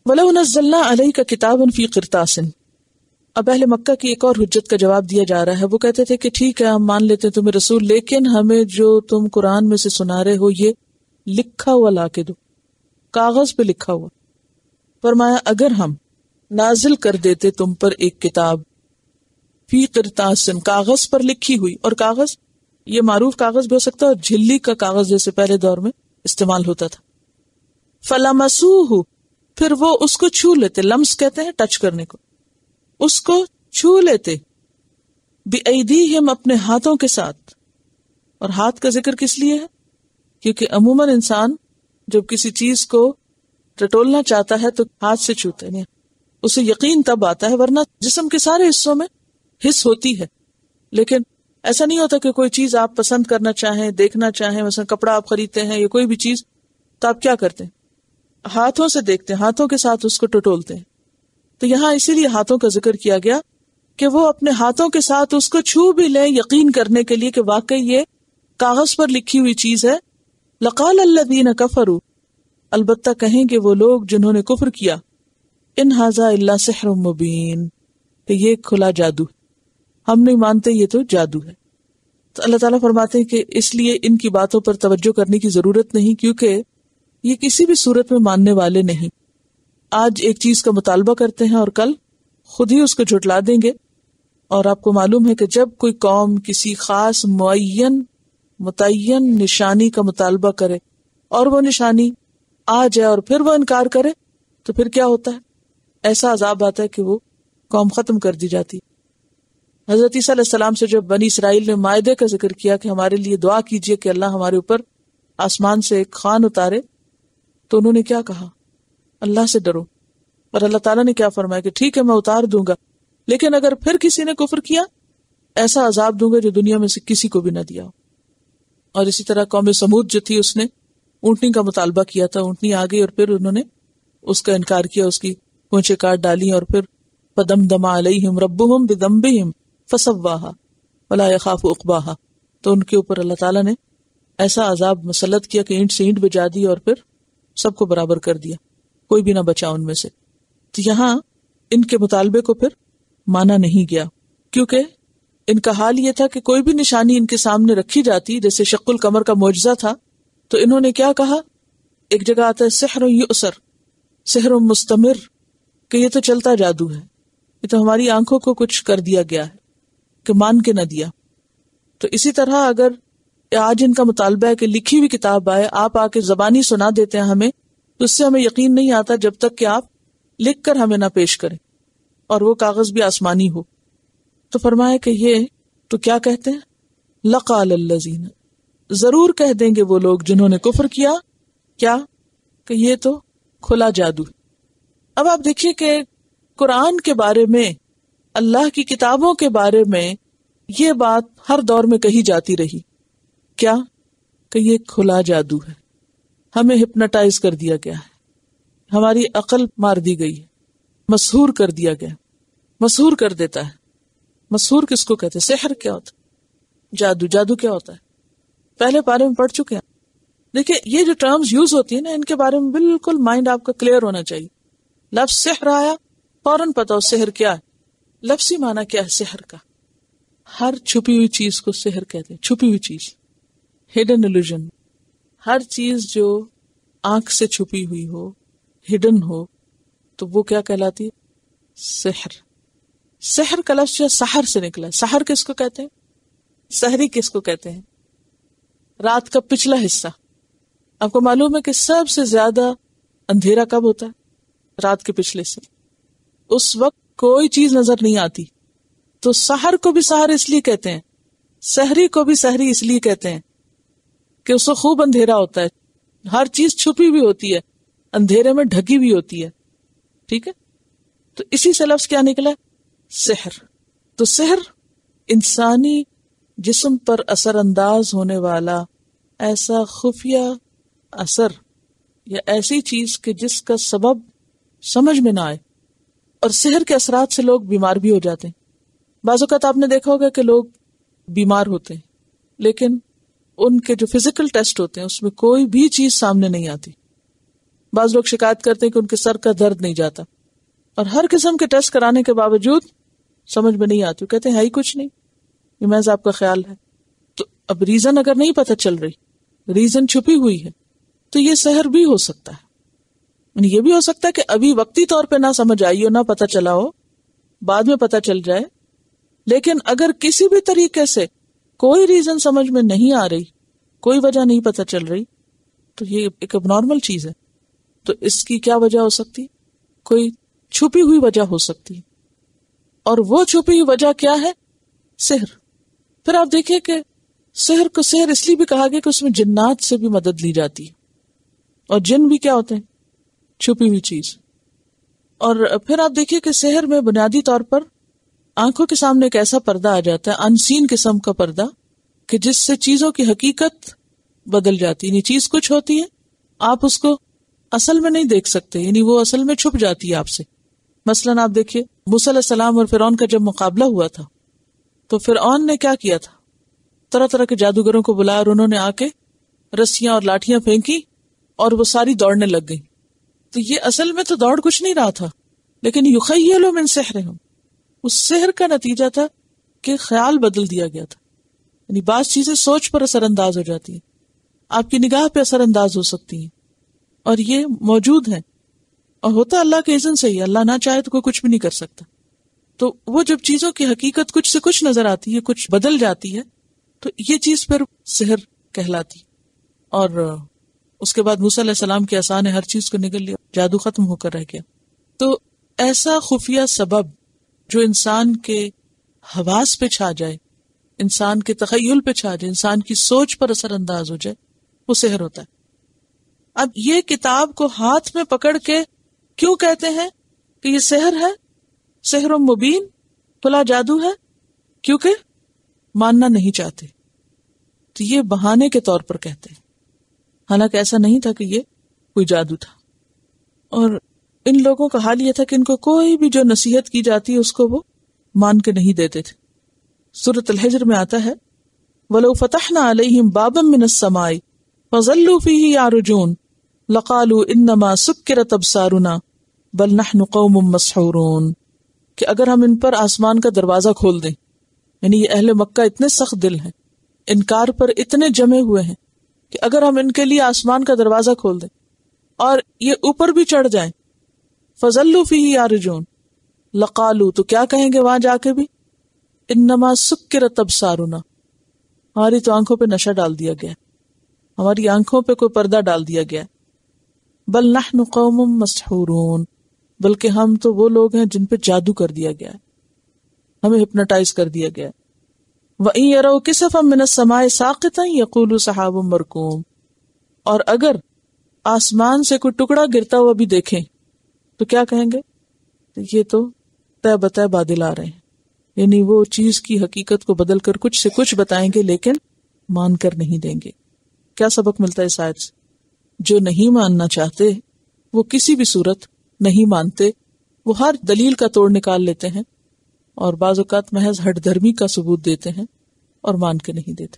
وَلَوْ نَزَّلْنَا عَلَيْكَ كِتَابًا فِي قِرْطَاسٍ. اب اہل مکہ کی ایک اور حجت کا جواب دیا جا رہا ہے. وہ کہتے تھے کہ ٹھیک ہے ہم مان لیتے ہیں تمہیں رسول، لیکن ہمیں جو تم قرآن میں سے سنا رہے ہو یہ لکھا ہوا لا کے دو، کاغذ پہ لکھا ہوا. فرمایا اگر ہم نازل کر دیتے تم پر ایک کتاب فی قرطاس، کاغذ پر لکھی ہوئی، اور کاغذ یہ معروف کاغذ بھی ہو سکتا ہے اور جھلی کا کاغذ جیسے پہلے دور میں استعمال ہوتا تھا. فلمسوہ، پھر وہ اس کو چھو لیتے، لمس کہتے ہیں ٹچ کرنے کو، اس کو چھو لیتے، بِأَيْدِيهِمْ اپنے ہاتھوں کے ساتھ. اور ہاتھ کا ذکر کس لیے ہے؟ کیونکہ عموماً انسان جب کسی چیز کو ٹٹولنا چاہتا ہے تو ہاتھ سے چھوتے نہیں، اسے یقین تب آتا ہے، ورنہ جسم کے سارے حصوں میں حس ہوتی ہے. لیکن ایسا نہیں ہوتا کہ کوئی چیز آپ پسند کرنا چاہیں، دیکھنا چاہیں، مثلا کپڑا آپ خریدتے ہیں یا کوئی بھی چیز، تو آپ کیا کرتے ہیں؟ ہاتھوں سے دیکھتے ہیں، ہاتھوں کے ساتھ اس کو ٹٹولتے ہیں. تو یہاں اسی لیے ہاتھوں کا ذکر کیا گیا کہ وہ اپنے ہاتھوں کے ساتھ اس کو چھو بھی لیں، یقین کرنے کے لیے کہ واقعی یہ کاغذ پر لکھی ہوئی چیز ہے. لقال الذین کفروا، البتہ کہیں گے وہ لوگ جنہوں نے کفر کیا، ان ھذا الا سحر مبین، کہ یہ کھلا جادو، ہم نہیں مانتے یہ تو جادو ہے. تو اللہ تعالیٰ فرماتے ہیں کہ اس لیے ان کی باتوں پر توجہ کرنے کی ضرورت نہیں، کیونکہ یہ کسی بھی صورت میں ماننے والے نہیں. آج ایک چیز کا مطالبہ کرتے ہیں اور کل خود ہی اس کو جھٹلا دیں گے. اور آپ کو معلوم ہے کہ جب کوئی قوم کسی خاص متعین نشانی کا مطالبہ کرے اور وہ نشانی آ جائے اور پھر وہ انکار کرے تو پھر کیا ہوتا ہے؟ ایسا عذاب آتا ہے کہ وہ قوم ختم کر دی جاتی. حضرت عیسیٰ علیہ السلام سے جب بنی اسرائیل نے مائدے کا ذکر کیا کہ ہمارے لیے دعا کیجئے کہ اللہ ہمارے اوپر آسمان سے ایک خوان اتارے، تو انہوں نے کیا کہا؟ اللہ سے ڈرو. اور اللہ تعالیٰ نے کیا فرمایا کہ ٹھیک ہے میں اتار دوں گا، لیکن اگر پھر کسی نے کفر کیا ایسا عذاب دوں گا جو دنیا میں سے کسی کو بھی نہ دیا ہو. اور اسی طرح قوم سمود جو تھی اس نے اونٹنی کا مطالبہ کیا تھا، اونٹنی آ گئی اور پھر انہوں نے اس کا انکار کیا، اس کی پونچھیں کاٹ ڈالی، اور پھر فدمدم علیہم ربہم بذنبہم فسواہا ولا یخاف عقباہا. تو ان کے اوپر اللہ تعالیٰ نے ایسا عذاب مسلط کیا کہ اینٹ سے اینٹ بجا دی اور پھر سب کو برابر کر دیا، کوئی بھی نہ بچا ان میں سے. تو یہاں ان کے مطالبے کو پھر مانا نہیں گیا، کیونکہ ان کا حال یہ تھا کہ کوئی بھی نشانی ان کے سامنے رکھی جاتی، جیسے شق القمر کا معجزہ تھا، تو انہوں نے کیا کہا؟ ایک جگہ آتا ہے سحر یؤثر، سحر مستمر، کہ یہ تو چلتا جادو ہے، یہ تو ہماری آنکھوں کو کچھ کر دیا گیا ہے کہ مان کے نہ دیا. تو اسی طرح اگر آج ان کا مطالبہ ہے کہ لکھی ہوئی کتاب آئے، آپ آ کے زبانی سنا دیتے ہیں ہمیں، تو اس سے ہمیں یقین نہیں آتا جب تک کہ آپ لکھ کر ہمیں نہ پیش کریں اور وہ کاغذ بھی آسمانی ہو. تو فرمایا کہ یہ تو کیا کہتے ہیں؟ لقال الذین، ضرور کہہ دیں گے وہ لوگ جنہوں نے کفر کیا، کیا کہ یہ تو کھلا جادو. اب آپ دیکھیے کہ قرآن کے بارے میں، اللہ کی کتابوں کے بارے میں یہ بات ہر دور میں کہی جاتی رہی، کیا کہ یہ کھلا جادو ہے، ہمیں ہپناٹائز کر دیا گیا ہے، ہماری عقل مار دی گئی ہے، مسحور کر دیا گیا. مسحور کر دیتا ہے. مسحور کس کو کہتے ہیں؟ سحر کیا ہوتا ہے؟ جادو. جادو کیا ہوتا ہے؟ پہلے بارے میں پڑھ چکے ہیں. دیکھیں یہ جو ٹرمز یوز ہوتی ہیں نا، ان کے بارے میں بالکل مائنڈ آپ کا کلیئر ہونا چاہیے. لفظ سحر آیا فوراً پتا ہو سحر کیا ہے، لفظی معنی کیا ہے سحر کا. ہر چھپی ہوئی چیز کو سحر کہتے ہیں، چھپی ہوئی چیز، ہڈن ایلوژن. ہر چیز جو آنکھ سے چھپی ہوئی ہو، ہڈن ہو، تو وہ کیا کہلاتی ہے؟ سحر. سحر کا لفظ جو سحر سے نکلا ہے. سحر کس کو کہتے ہیں؟ سحری کس کو کہتے ہیں؟ رات کا پچھلا حصہ. آپ کو معلوم ہے کہ سب سے زیادہ اندھیرا کب ہوتا ہے؟ رات کے پچھلے سے. اس وقت کوئی چیز نظر نہیں آتی. تو سحر کو بھی سحر اس لیے کہتے ہیں، سحری کو بھی سحری اس لیے کہتے ہیں کہ اس کو خوب اندھیرا ہوتا ہے، ہر چیز چھپی ہوئی ہوتی ہے، اندھیرے میں ڈھکی ہوئی ہوتی ہے. ٹھیک ہے، تو اسی سے لفظ کیا نکلا؟ سحر. تو سحر انسانی جسم پر اثر انداز ہونے والا ایسا خفیہ اثر یا ایسی چیز کہ جس کا سبب سمجھ میں نہ آئے. اور سحر کے اثرات سے لوگ بیمار بھی ہو جاتے ہیں. بعض اوقات آپ نے دیکھا ہوگا کہ لوگ بیمار ہوتے ہیں لیکن ان کے جو فزیکل ٹیسٹ ہوتے ہیں اس میں کوئی بھی چیز سامنے نہیں آتی. بعض لوگ شکایت کرتے ہیں کہ ان کے سر کا درد نہیں جاتا، اور ہر قسم کے ٹیسٹ کرانے کے باوجود سمجھ میں نہیں آتی، کہتے ہیں ہے ہی کچھ نہیں، یہ محض آپ کا خیال ہے۔ تو اب ریزن اگر نہیں پتہ چل رہی، ریزن چھپی ہوئی ہے، تو یہ سحر بھی ہو سکتا ہے۔ یہ بھی ہو سکتا ہے کہ ابھی وقتی طور پہ نہ سمجھ آئی ہو، نہ پتہ چلا ہو، بعد میں پتہ چل جائے، لیکن اگر کسی بھی طریقے سے کوئی ریزن سمجھ میں نہیں آ رہی، کوئی وجہ نہیں پتہ چل رہی، تو یہ ایک اب نارمل چیز ہے۔ تو اس کی کیا وجہ ہو سکتی؟ کوئی چھپی ہوئی وجہ ہو سکتی ہے، اور وہ چھپی ہوئی وجہ کیا ہے؟ سحر۔ پھر آپ دیکھیے کہ سحر کو سحر اس لیے بھی کہا گیا کہ اس میں جنات سے بھی مدد لی جاتی ہے، اور جن بھی کیا ہوتے ہیں؟ چھپی ہوئی چیز۔ اور پھر آپ دیکھیے کہ سحر میں بنیادی طور پر آنکھوں کے سامنے ایک ایسا پردہ آ جاتا ہے، انسین قسم کا پردہ، کہ جس سے چیزوں کی حقیقت بدل جاتی ہے۔ یعنی چیز کچھ ہوتی ہے، آپ اس کو اصل میں نہیں دیکھ سکتے، یعنی وہ اصل میں چھپ جاتی ہے آپ سے۔ مثلاً آپ دیکھیے موسیٰ علیہ السلام اور فرعون کا جب مقابلہ ہوا تھا، تو فرعون نے کیا کیا تھا؟ طرح طرح کے جادوگروں کو بلایا، اور انہوں نے آ کے رسیاں اور لاٹھیاں پھینکی، اور وہ ساری دوڑنے لگ گئی۔ تو یہ اصل میں تو دوڑ کچھ نہیں رہا تھا، لیکن یخیل من سحرہم، اس سحر کا نتیجہ تھا کہ خیال بدل دیا گیا تھا۔ یعنی بعض چیزیں سوچ پر اثر انداز ہو جاتی ہیں، آپ کی نگاہ پہ اثر انداز ہو سکتی ہیں، اور یہ موجود ہے، اور ہوتا اللہ کے اذن سے ہی، اللہ نہ چاہے تو کوئی کچھ بھی نہیں کر سکتا۔ تو وہ جب چیزوں کی حقیقت کچھ سے کچھ نظر آتی ہے، کچھ بدل جاتی ہے، تو یہ چیز پھر سحر کہلاتی۔ اور اس کے بعد موسیٰ علیہ السلام کے عصا نے ہر چیز کو نگل لیا، جادو ختم ہو کر رہ گیا۔ تو ایسا خفیہ سبب جو انسان کے حواس پہ چھا جائے، انسان کے تخیل پہ چھا جائے، انسان کی سوچ پر اثر انداز ہو جائے، وہ سحر ہوتا ہے۔ اب یہ کتاب کو ہاتھ میں پکڑ کے کیوں کہتے ہیں کہ یہ سحر ہے، سحر مبین، کھلا جادو ہے؟ کیونکہ ماننا نہیں چاہتے، تو یہ بہانے کے طور پر کہتے ہیں، حالانکہ ایسا نہیں تھا کہ یہ کوئی جادو تھا۔ اور ان لوگوں کا حال یہ تھا کہ ان کو کوئی بھی جو نصیحت کی جاتی ہے اس کو وہ مان کے نہیں دیتے تھے۔ سورۃ الحجر میں آتا ہے وَلَوْ فَتَحْنَا عَلَيْهِمْ بَابًا مِّنَ السَّمَاءِ فَظَلُّوا فِيهِ يَعْرُجُونَ لَقَالُوا إِنَّمَا سُكِّرَتْ أَبْصَارُنَا بَلْ نَحْنُ قَوْمٌ مَّسْحُورُونَ، کہ اگر ہم ان پر آسمان کا دروازہ کھول دیں، یعنی یہ اہل مکہ اتنے سخت دل ہیں، انکار پر اتنے جمے ہوئے ہیں کہ اگر ہم ان کے لیے آسمان کا دروازہ کھول دیں اور یہ اوپر بھی چڑھ جائیں، فَظَلُّوا فِيهِ يَعْرُجُونَ لَقَالُوا، تو کیا کہیں گے وہاں جا کے بھی؟ انما سکرت ابصارنا، ہماری تو آنکھوں پہ نشہ ڈال دیا گیا، ہماری آنکھوں پہ کوئی پردہ ڈال دیا گیا۔ بل نحن قوم مسحورون، بلکہ ہم تو وہ لوگ ہیں جن پہ جادو کر دیا گیا ہے، ہمیں ہپنوٹائز کر دیا گیا ہے۔ وَإِن يَرَوْا كِسَفًا مِّنَ السَّمَاءِ سَاقِطًا يَقُولُوا سَحَابٌ مَّرْكُومٌ، اور اگر آسمان سے کوئی ٹکڑا گرتا ہوا بھی دیکھیں تو کیا کہیں گے؟ یہ تو طے بطے بادل آ رہے ہیں، یعنی وہ چیز کی حقیقت کو بدل کر کچھ سے کچھ بتائیں گے لیکن مان کر نہیں دیں گے۔ کیا سبق ملتا ہے اس آیت سے؟ جو نہیں ماننا چاہتے وہ کسی بھی صورت نہیں مانتے، وہ ہر دلیل کا توڑ نکال لیتے ہیں، اور بعض اوقات محض ہٹ دھرمی کا ثبوت دیتے ہیں اور مان کے نہیں دیتے۔